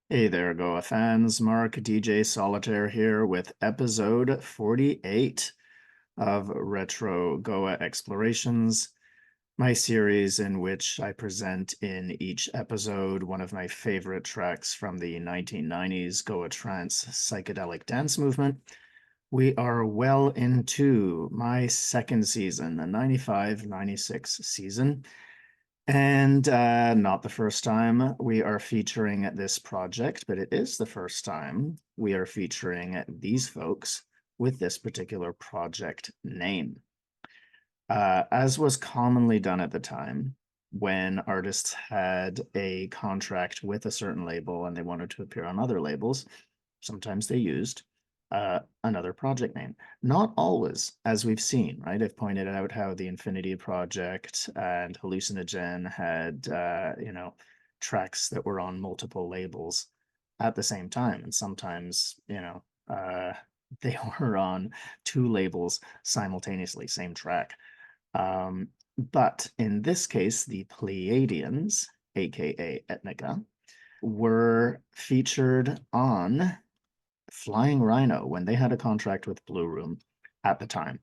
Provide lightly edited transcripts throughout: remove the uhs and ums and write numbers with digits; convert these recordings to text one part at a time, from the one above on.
Hey there, Goa fans. Mark DJ Solitaire here with episode 48 of Retro Goa Explorations, my series in which I present in each episode one of my favorite tracks from the 1990s Goa Trance psychedelic dance movement. We are well into my second season, the 95-96 season. And not the first time we are featuring this project, but it is the first time we are featuring these folks with this particular project name. As was commonly done at the time, when artists had a contract with a certain label and they wanted to appear on other labels, sometimes they used another project name. Not always, as we've seen, right? I've pointed out how the Infinity Project and Hallucinogen had, tracks that were on multiple labels at the same time. And sometimes, they were on two labels simultaneously, same track. But in this case, the Pleiadians, aka Ethnica, were featured on Flying Rhino when they had a contract with Blue Room at the time.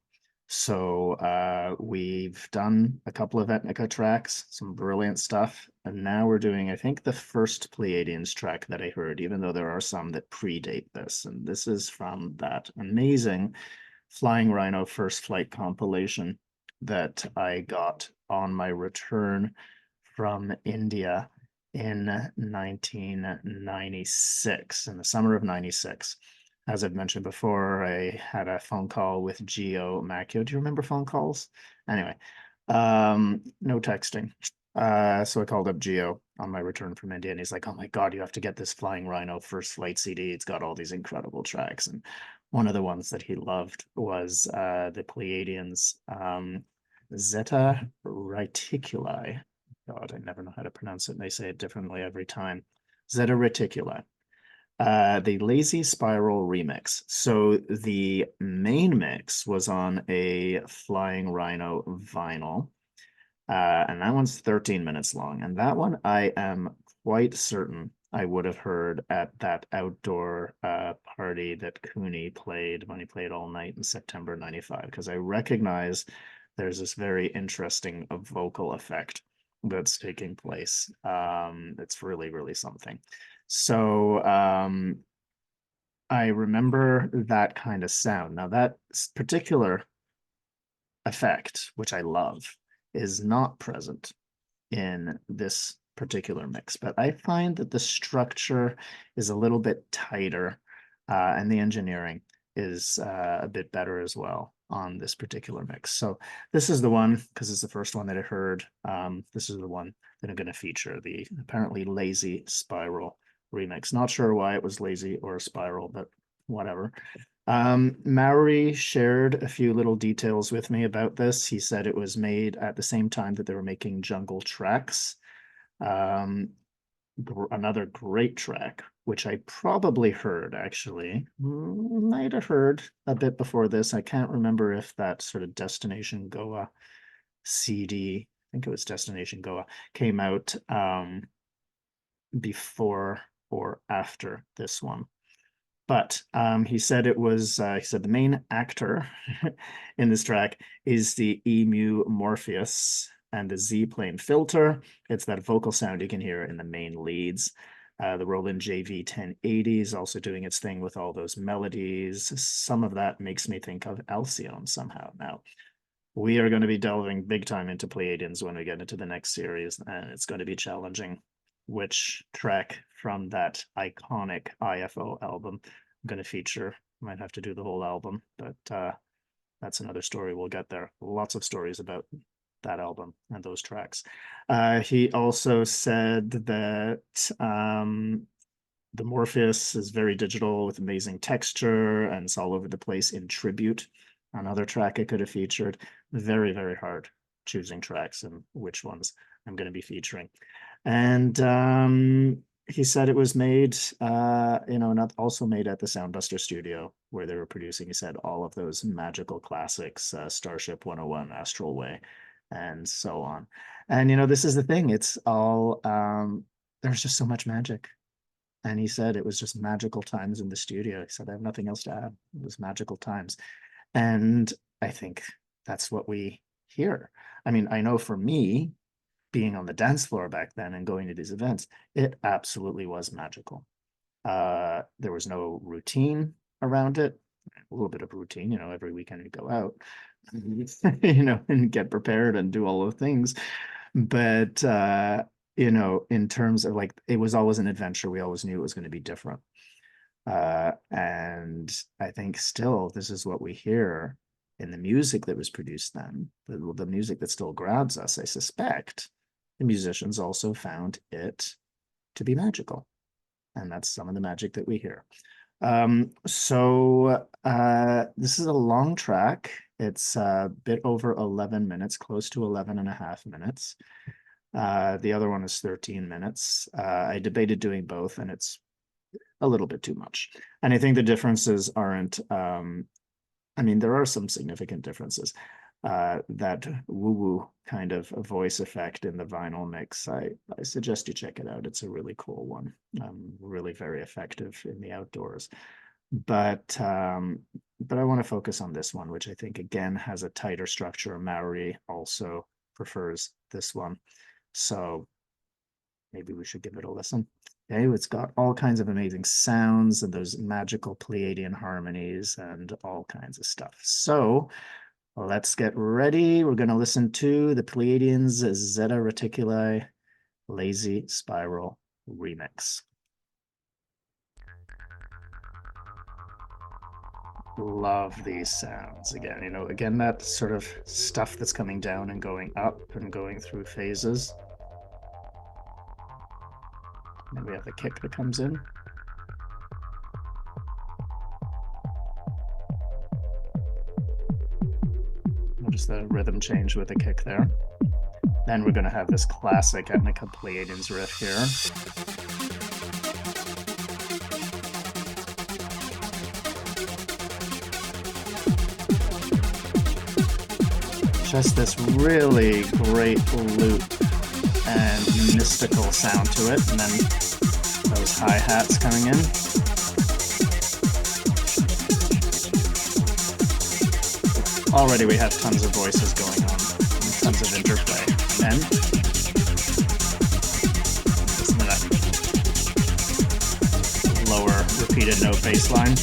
So we've done a couple of Ethnica tracks, some brilliant stuff, and now we're doing, I think, the first Pleiadians track that I heard, even though there are some that predate this. And this is from that amazing Flying Rhino First Flight compilation that I got on my return from India in 1996, in the summer of 96. As I've mentioned before, I had a phone call with Gio Macchio. Do you remember phone calls? Anyway, no texting. So I called up Gio on my return from India, and he's like, "Oh my God, you have to get this Flying Rhino First Flight CD. It's got all these incredible tracks." And one of the ones that he loved was the Pleiadians, Zeta Reticuli. God, I never know how to pronounce it, and they say it differently every time. Zeta Reticuli. The Lazy Spiral remix. So the main mix was on a Flying Rhino vinyl, and that one's 13 minutes long. And that one I am quite certain I would have heard at that outdoor party that Cooney played when he played all night in September 95, because I recognize there's this very interesting vocal effect that's taking place. It's really, really something. So I remember that kind of sound. Now, that particular effect, which I love, is not present in this particular mix, but I find that the structure is a little bit tighter and the engineering is a bit better as well on this particular mix. So this is the one, because it's the first one that I heard. This is the one that I'm going to feature, the apparently Lazy Spiral remix. Not sure why it was lazy or a spiral, but whatever. Maori shared a few little details with me about this. He said it was made at the same time that they were making Jungle Tracks. Um, Another great track, which I probably heard actually, might have heard a bit before this. I can't remember if that sort of Destination Goa CD, I think it was Destination Goa, came out before or after this one. But he said it was, he said the main actor in this track is the Emu Morpheus and the Z-plane filter. It's that vocal sound you can hear in the main leads. The Roland JV1080 is also doing its thing with all those melodies. Some of that makes me think of Alcyone somehow. Now, we are going to be delving big time into Pleiadians when we get into the next series, and it's going to be challenging which track from that iconic IFO album I'm going to feature. Might have to do the whole album, but that's another story. We'll get there. Lots of stories about that album and those tracks. He also said that the Morpheus is very digital with amazing texture and it's all over the place in tribute. Another track I could have featured. Very, very hard choosing tracks and which ones I'm going to be featuring. And he said it was made, not also made at the Soundbuster studio where they were producing, he said, all of those magical classics, Starship 101, Astral Way, and so on. And, this is the thing. It's all, there's just so much magic And he said it was just magical times in the studio. He said, I have nothing else to add. It was magical times. And I think that's what we hear. I mean, I know for me, being on the dance floor back then and going to these events, it absolutely was magical. There was no routine around it. A little bit of routine, you know, every weekend you go out, you know, and get prepared and do all the things. But you know, in terms of like, it was always an adventure. We always knew it was going to be different. And I think still this is what we hear in the music that was produced then, the music that still grabs us. I suspect the musicians also found it to be magical. And that's some of the magic that we hear. This is a long track. It's a bit over 11 minutes, close to 11 and a half minutes. The other one is 13 minutes. I debated doing both, and it's a little bit too much. And I think the differences aren't, I mean, there are some significant differences. That woo-woo kind of a voice effect in the vinyl mix, I suggest you check it out. It's a really cool one, really very effective in the outdoors. But I want to focus on this one, which I think again has a tighter structure. Maori also prefers this one, so maybe we should give it a listen. Okay, it's got all kinds of amazing sounds and those magical Pleiadian harmonies and all kinds of stuff. So let's get ready. We're going to listen to the Pleiadians Zeta Reticuli Lazy Spiral Remix. Love these sounds again. You know, again, that sort of stuff that's coming down and going up and going through phases. And we have the kick that comes in. Notice the rhythm change with the kick there. Then we're going to have this classic Etnica Pleiadians riff here. Just this really great loop and mystical sound to it, and then those hi-hats coming in. Already we have tons of voices going on, and tons of interplay. And then, listen to that lower repeated note bass line.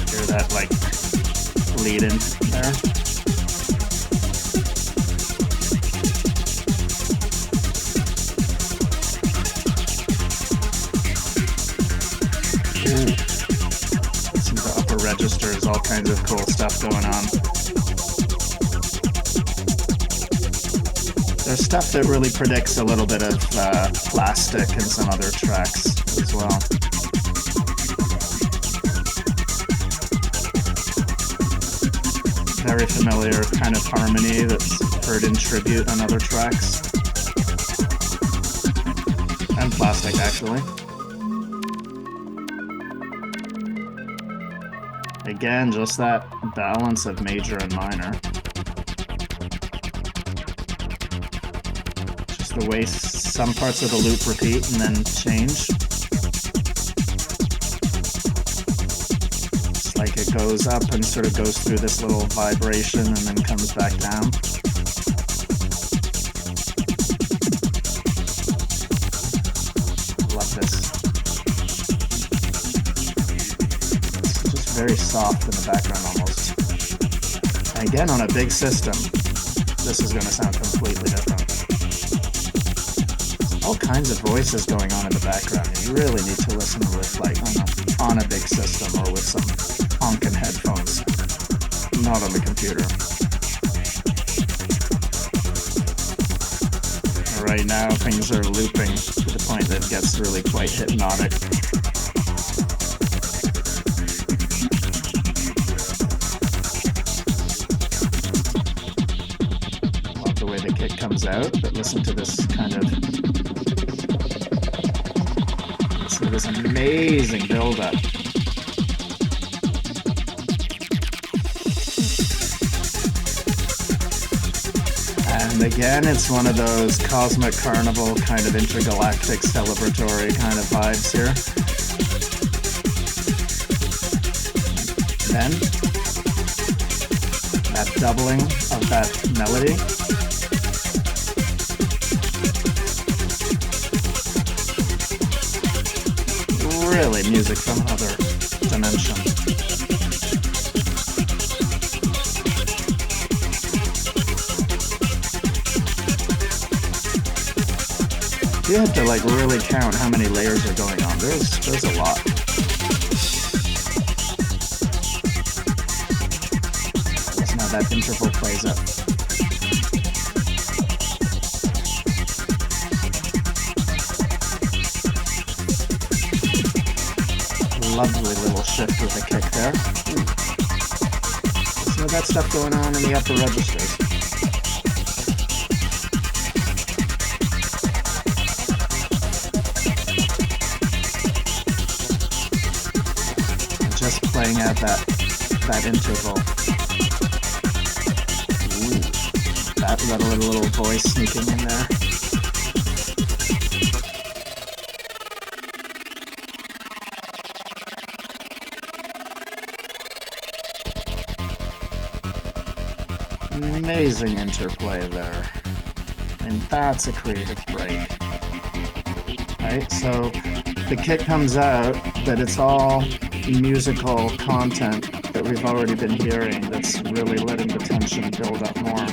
Hear that like lead in there. Listen to the upper registers, all kinds of cool stuff going on. There's stuff that really predicts a little bit of plastic in some other tracks as well. Very familiar kind of harmony that's heard in tribute on other tracks. And plastic, actually. Again, just that balance of major and minor. Just the way some parts of the loop repeat and then change. It's like it goes up and sort of goes through this little vibration and then comes back down. Love this. Very soft in the background almost. And again, on a big system, this is going to sound completely different. All kinds of voices going on in the background. You really need to listen with like on a big system or with some honking headphones, not on the computer. Right now, things are looping to the point that it gets really quite hypnotic. Comes out, but listen to this kind of, listen to this amazing build-up. And And again, it's one of those cosmic carnival kind of intergalactic celebratory kind of vibes here. Then, that doubling of that melody. Really music from another dimension. You have to like really count how many layers are going on. There's a lot. So now that interval plays up. Lovely little shift with the kick there. Some of that stuff going on in the upper registers. Just playing out that interval. Ooh, that little voice sneaking in there. Amazing interplay there. And that's a creative break. Right? So the kick comes out, but it's all musical content that we've already been hearing that's really letting the tension build up more.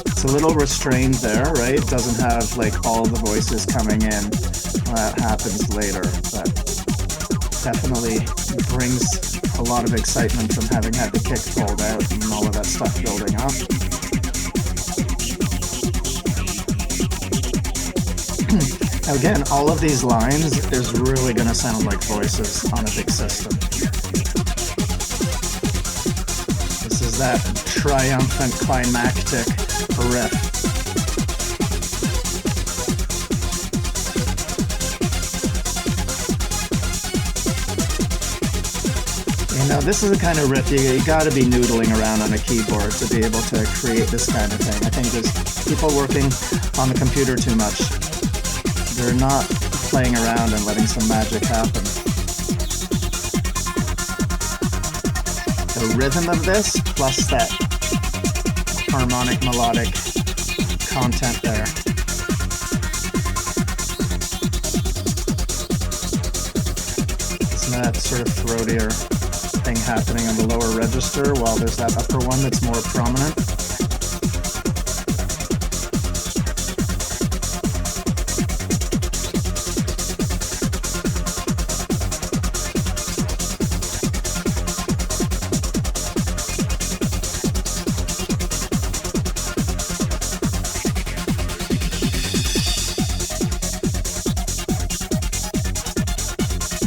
It's a little restrained there, right? It doesn't have like all the voices coming in. That happens later, but definitely brings a lot of excitement from having had the kick pulled out and all of that stuff building up. Now again, all of these lines is really going to sound like voices on a big system. This is that triumphant climactic riff. You know, this is the kind of riff you got to be noodling around on a keyboard to be able to create this kind of thing. I think there's people working on the computer too much. They're not playing around and letting some magic happen. The rhythm of this, plus that harmonic melodic content there. Isn't that sort of throatier thing happening on the lower register while there's that upper one that's more prominent?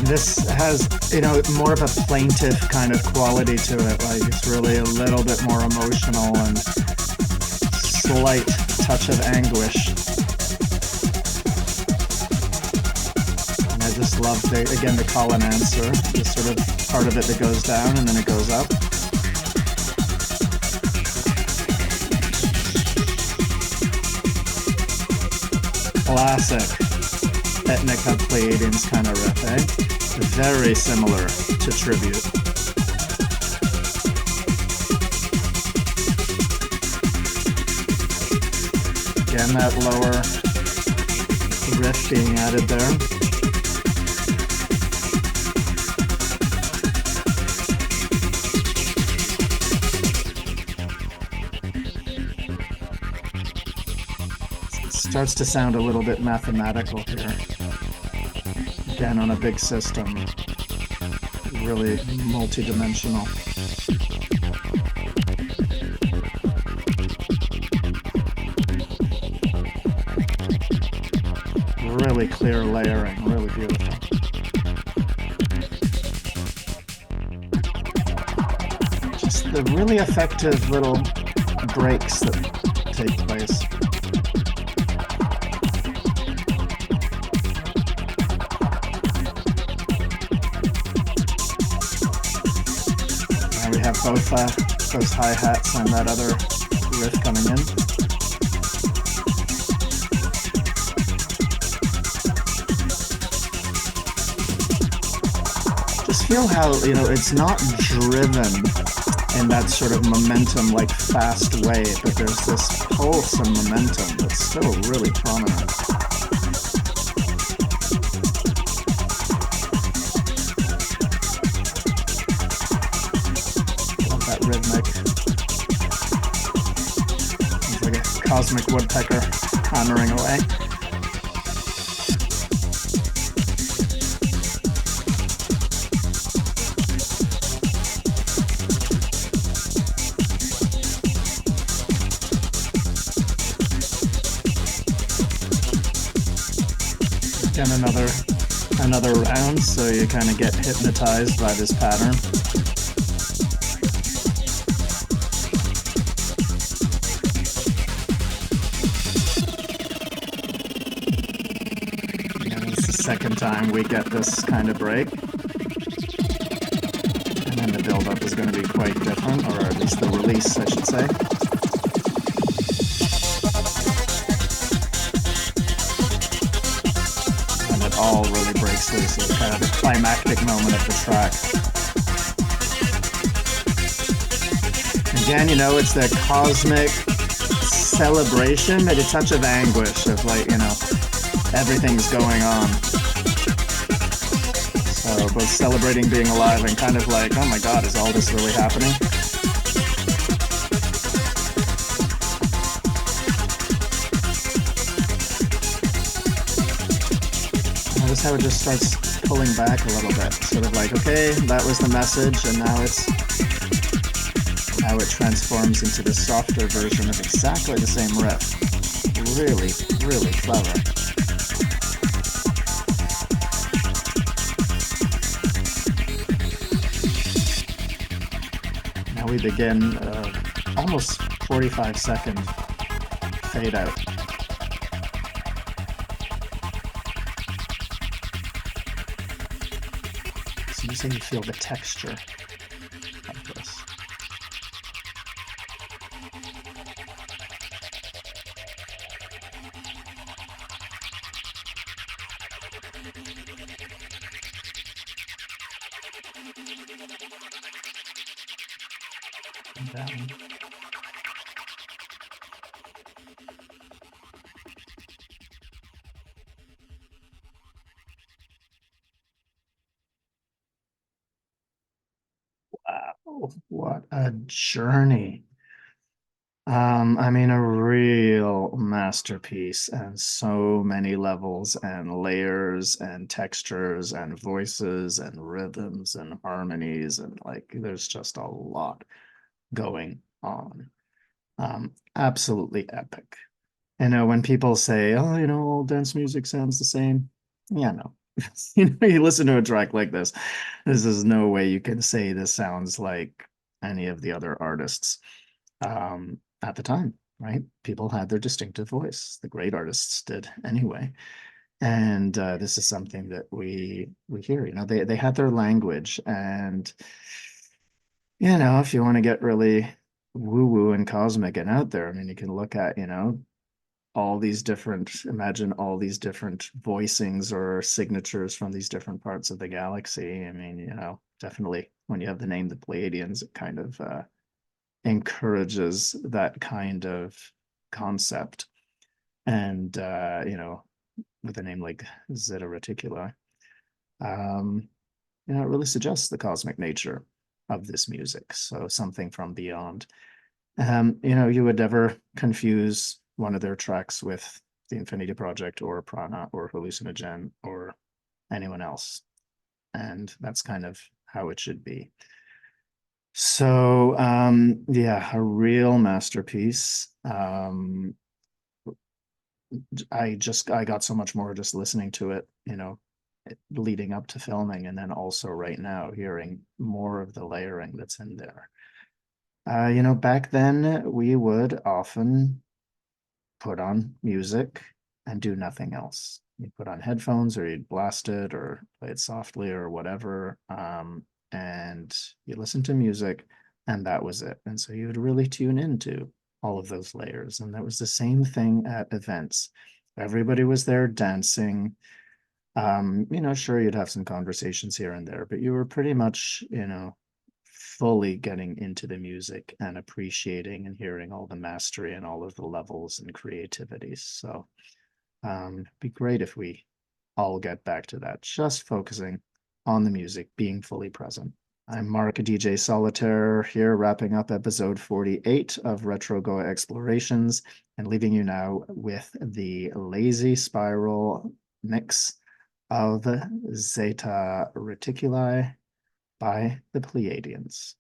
This has, you know, more of a plaintive kind of quality to it. Like it's really a little bit more emotional and slight touch of anguish. And I just love the call and answer, the sort of part of it that goes down and then it goes up. Classic Etnica Pleiadians kind of riff, eh? Very similar to Tribute. Again, that lower riff being added there. It starts to sound a little bit mathematical here. Again, on a big system, really multi-dimensional. Really clear layering, really beautiful. Just the really effective little breaks that take place. we have both those hi-hats and that other riff coming in. Just feel how, it's not driven in that sort of momentum, like fast way, but there's this pulse and momentum that's still really prominent. Love that rhythmic. It's like a cosmic woodpecker hammering away. Again, another round, so you kind of get hypnotized by this pattern. And it's the second time we get this kind of break. And then the build-up is going to be quite different, or at least the release, I should say. All really breaks loose. It's kind of the climactic moment of the track. Again, it's the cosmic celebration, but a touch of anguish of like, everything's going on. So both celebrating being alive and kind of like, oh my God, is all this really happening? Notice how it just starts pulling back a little bit, sort of like, okay, that was the message, and now it transforms into the softer version of exactly the same riff. Really, really clever. Now we begin almost 45-second fade out. So you feel the texture of this. And down. Wow, what a journey. I mean, a real masterpiece, and so many levels and layers and textures and voices and rhythms and harmonies, and like there's just a lot going on. Absolutely epic. When people say, oh, all dance music sounds the same. Yeah, no. You listen to a track like this is no way you can say this sounds like any of the other artists at the time, right? People had their distinctive voice. The great artists did anyway. And this is something that we hear. They had their language, and if you want to get really woo-woo and cosmic and out there, I mean, you can look at imagine all these different voicings or signatures from these different parts of the galaxy. I mean, definitely when you have the name the Pleiadians, it kind of encourages that kind of concept. And with a name like Zeta Reticuli, it really suggests the cosmic nature of this music. So something from beyond. You would never confuse one of their tracks with the Infinity Project or Prana or Hallucinogen or anyone else. And that's kind of how it should be. So yeah, a real masterpiece. I got so much more just listening to it, leading up to filming, and then also right now hearing more of the layering that's in there. Back then we would often put on music and do nothing else. You'd put on headphones, or you'd blast it or play it softly or whatever, and you listen to music and that was it. And so you would really tune into all of those layers. And that was the same thing at events. Everybody was there dancing. Sure, you'd have some conversations here and there, but you were pretty much, fully getting into the music and appreciating and hearing all the mastery and all of the levels and creativities. So it'd be great if we all get back to that, just focusing on the music, being fully present. I'm Mark, DJ Solitaire, here wrapping up episode 48 of Retro Goa Explorations and leaving you now with the Lazy Spiral mix of Zeta Reticuli by the Pleiadians.